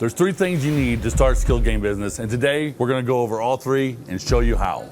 There's 3 things you need to start a skill game business, and today we're gonna go over all 3 and show you how.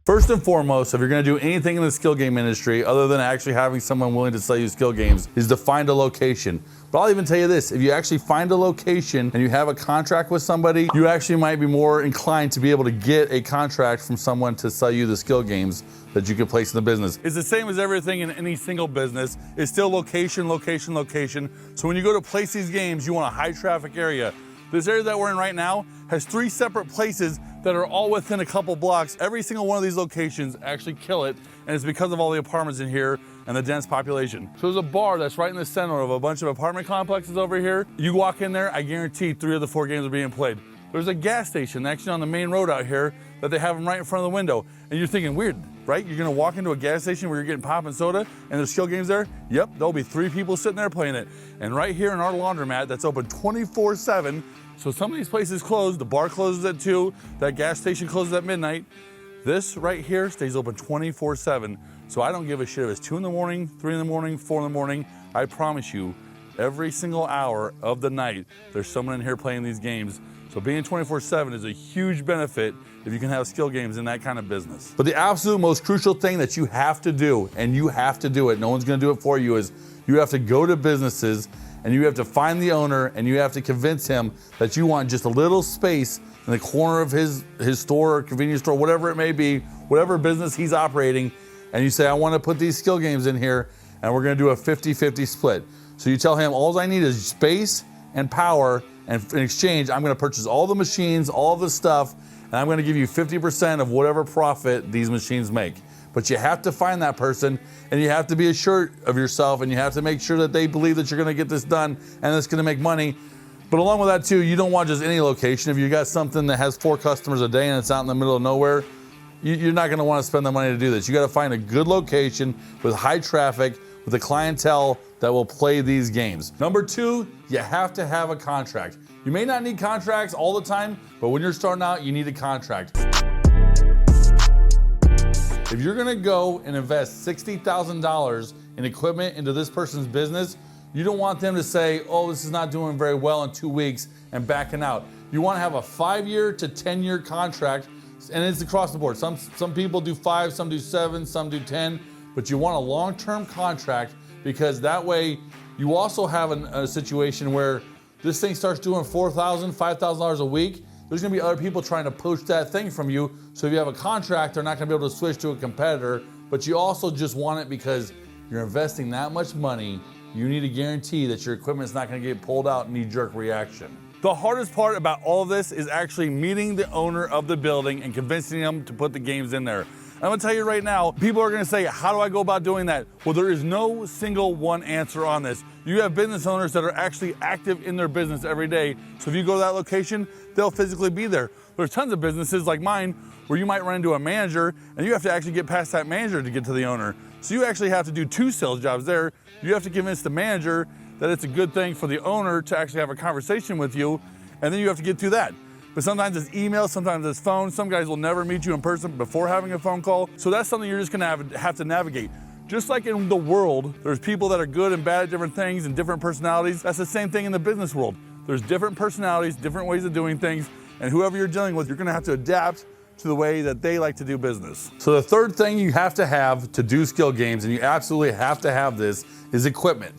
First and foremost, if you're gonna do anything in the skill game industry other than actually having someone willing to sell you skill games, is to find a location. But I'll even tell you this, if you actually find a location and you have a contract with somebody, you actually might be more inclined to be able to get a contract from someone to sell you the skill games that you can place in the business. It's the same as everything in any single business. It's still location, location, location. So when you go to place these games, you want a high traffic area. This area that we're in right now has 3 separate places that are all within a couple blocks. Every single one of these locations actually kill it, and it's because of all the apartments in here and the dense population. So there's a bar that's right in the center of a bunch of apartment complexes over here. You walk in there, I guarantee 3 of the 4 games are being played. There's a gas station actually on the main road out here that they have them right in front of the window. And you're thinking, weird, right? You're gonna walk into a gas station where you're getting pop and soda and there's skill games there? Yep, there'll be 3 people sitting there playing it. And right here in our laundromat that's open 24/7, so some of these places close, the bar closes at 2, that gas station closes at midnight. This right here stays open 24/7. So I don't give a shit if it's 2 in the morning, 3 in the morning, 4 in the morning. I promise you, every single hour of the night, there's someone in here playing these games. So being 24/7 is a huge benefit if you can have skill games in that kind of business. But the absolute most crucial thing that you have to do, and you have to do it, no one's gonna do it for you, is you have to go to businesses and you have to find the owner and you have to convince him that you want just a little space in the corner of his store or convenience store, whatever it may be, whatever business he's operating, and you say, I want to put these skill games in here and we're gonna do a 50-50 split. So you tell him, all I need is space and power, and in exchange, I'm gonna purchase all the machines, all the stuff, and I'm gonna give you 50% of whatever profit these machines make. But you have to find that person, and you have to be assured of yourself, and you have to make sure that they believe that you're gonna get this done and it's gonna make money. But along with that too, you don't want just any location. If you got something that has 4 customers a day and it's out in the middle of nowhere, you're not gonna wanna spend the money to do this. You gotta find a good location with high traffic, with a clientele that will play these games. Number 2, you have to have a contract. You may not need contracts all the time, but when you're starting out, you need a contract. If you're gonna go and invest $60,000 in equipment into this person's business, you don't want them to say, oh, this is not doing very well in 2 weeks and backing out. You wanna have a 5-year to 10-year contract, and it's across the board. Some people do 5, some do 7, some do 10, but you want a long-term contract because that way you also have a situation where this thing starts doing $4,000, $5,000 a week. There's gonna be other people trying to poach that thing from you. So if you have a contract, they're not gonna be able to switch to a competitor, but you also just want it because you're investing that much money. You need to guarantee that your equipment's not gonna get pulled out knee-jerk reaction. The hardest part about all of this is actually meeting the owner of the building and convincing them to put the games in there. I'm gonna tell you right now, people are gonna say, how do I go about doing that? Well, there is no single one answer on this. You have business owners that are actually active in their business every day. So if you go to that location, they'll physically be there. There's tons of businesses like mine where you might run into a manager and you have to actually get past that manager to get to the owner. So you actually have to do 2 sales jobs there. You have to convince the manager that it's a good thing for the owner to actually have a conversation with you, and then you have to get through that. But sometimes it's email, sometimes it's phone. Some guys will never meet you in person before having a phone call. So that's something you're just gonna have to navigate. Just like in the world, there's people that are good and bad at different things and different personalities. That's the same thing in the business world. There's different personalities, different ways of doing things, and whoever you're dealing with, you're gonna have to adapt to the way that they like to do business. So the third thing you have to do skill games, and you absolutely have to have this, is equipment.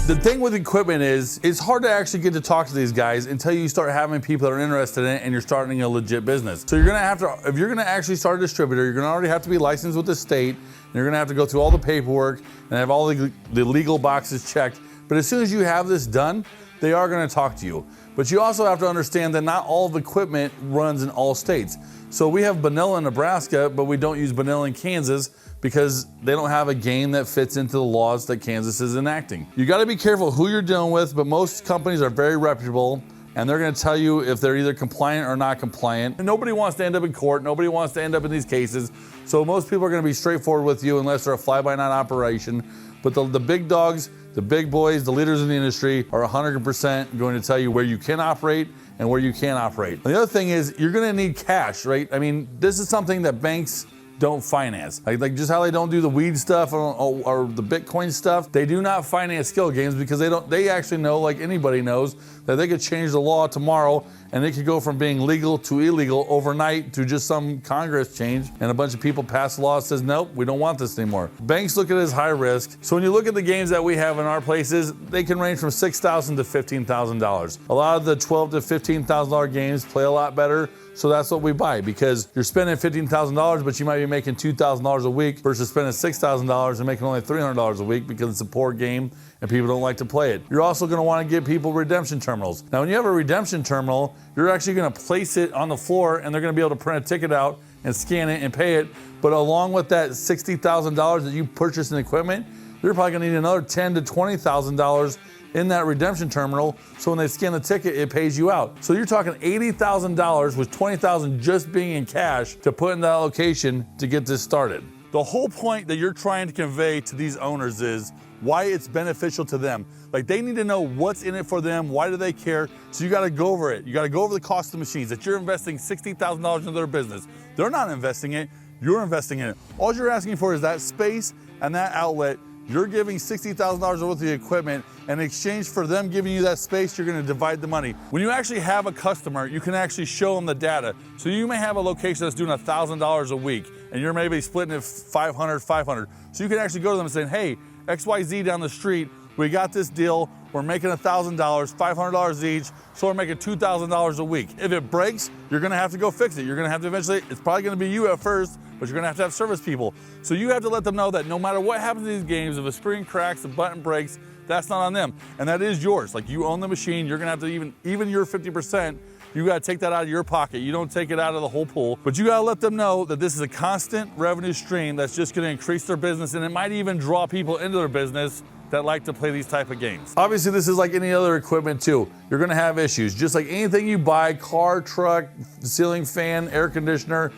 The thing with equipment is, it's hard to actually get to talk to these guys until you start having people that are interested in it and you're starting a legit business. So you're gonna have to, if you're gonna actually start a distributor, you're gonna already have to be licensed with the state, and you're gonna have to go through all the paperwork and have all the legal boxes checked. But as soon as you have this done, they are gonna talk to you. But you also have to understand that not all of the equipment runs in all states. So we have vanilla in Nebraska, but we don't use vanilla in Kansas because they don't have a game that fits into the laws that Kansas is enacting. You gotta be careful who you're dealing with, but most companies are very reputable and they're gonna tell you if they're either compliant or not compliant. And nobody wants to end up in court, nobody wants to end up in these cases, so most people are gonna be straightforward with you unless they're a fly-by-night operation. But the big dogs, the big boys, the leaders in the industry are 100% going to tell you where you can operate and where you can't operate. And the other thing is, you're gonna need cash, right? I mean, this is something that banks don't finance. Like just how they don't do the weed stuff or the Bitcoin stuff, they do not finance skill games because they actually know, like anybody knows, that they could change the law tomorrow and it could go from being legal to illegal overnight to just some Congress change and a bunch of people pass a law that says, nope, we don't want this anymore. Banks look at it as high risk. So when you look at the games that we have in our places, they can range from $6,000 to $15,000. A lot of the $12,000 to $15,000 games play a lot better. So that's what we buy, because you're spending $15,000, but you might be making $2,000 a week versus spending $6,000 and making only $300 a week because it's a poor game and people don't like to play it. You're also going to want to give people redemption terminals. Now, when you have a redemption terminal, you're actually going to place it on the floor and they're going to be able to print a ticket out and scan it and pay it. But along with that $60,000 that you purchase in equipment, you're probably going to need another $10,000 to $20,000 in that redemption terminal, so when they scan the ticket, it pays you out. So you're talking $80,000 with $20,000 just being in cash to put in that location to get this started. The whole point that you're trying to convey to these owners is why it's beneficial to them. Like, they need to know what's in it for them, why do they care, so you gotta go over it. You gotta go over the cost of the machines, that you're investing $60,000 into their business. They're not investing it, you're investing in it. All you're asking for is that space and that outlet. You're giving $60,000 worth of the equipment, and in exchange for them giving you that space, you're gonna divide the money. When you actually have a customer, you can actually show them the data. So you may have a location that's doing $1,000 a week, and you're maybe splitting it 500. So you can actually go to them and say, hey, XYZ down the street, we got this deal, we're making $1,000, $500 each, so we're making $2,000 a week. If it breaks, you're gonna have to go fix it. You're gonna have to eventually, it's probably gonna be you at first, but you're gonna have service people. So you have to let them know that no matter what happens in these games, if a screen cracks, a button breaks, that's not on them. And that is yours. Like, you own the machine, you're gonna have to even your 50%, you gotta take that out of your pocket. You don't take it out of the whole pool, but you gotta let them know that this is a constant revenue stream that's just gonna increase their business, and it might even draw people into their business that like to play these type of games. Obviously, this is like any other equipment too. You're gonna have issues. Just like anything you buy, car, truck, ceiling fan, air conditioner,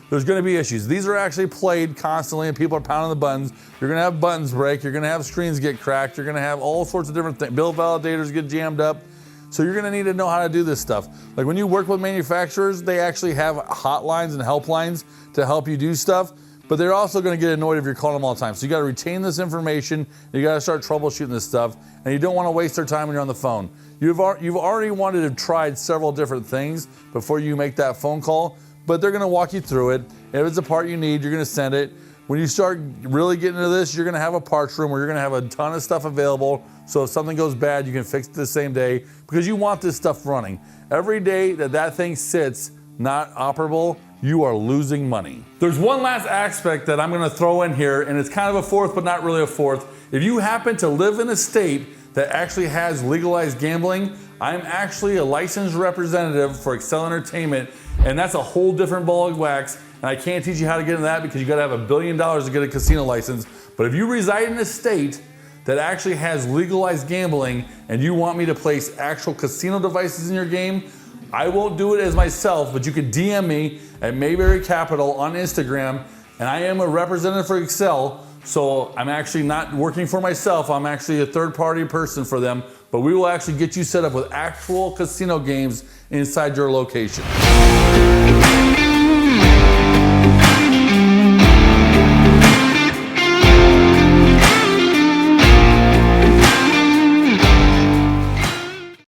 there's gonna be issues. These are actually played constantly and people are pounding the buttons. You're gonna have buttons break, you're gonna have screens get cracked, you're gonna have all sorts of different things. Bill validators get jammed up. So you're gonna need to know how to do this stuff. Like, when you work with manufacturers, they actually have hotlines and helplines to help you do stuff, but they're also gonna get annoyed if you're calling them all the time. So you gotta retain this information, you gotta start troubleshooting this stuff, and you don't wanna waste their time when you're on the phone. You've already wanted to have tried several different things before you make that phone call, but they're gonna walk you through it. If it's a part you need, you're gonna send it. When you start really getting into this, you're gonna have a parts room where you're gonna have a ton of stuff available, so if something goes bad, you can fix it the same day, because you want this stuff running. Every day that thing sits not operable, you are losing money. There's one last aspect that I'm gonna throw in here, and it's kind of a fourth, but not really a fourth. If you happen to live in a state that actually has legalized gambling, I'm actually a licensed representative for Excel Entertainment, and that's a whole different ball of wax, and I can't teach you how to get into that because you gotta have $1 billion to get a casino license. But if you reside in a state that actually has legalized gambling and you want me to place actual casino devices in your game, I won't do it as myself, but you can DM me at Mayberry Capital on Instagram, and I am a representative for Excel, so I'm actually not working for myself, I'm actually a third-party person for them, but we will actually get you set up with actual casino games inside your location.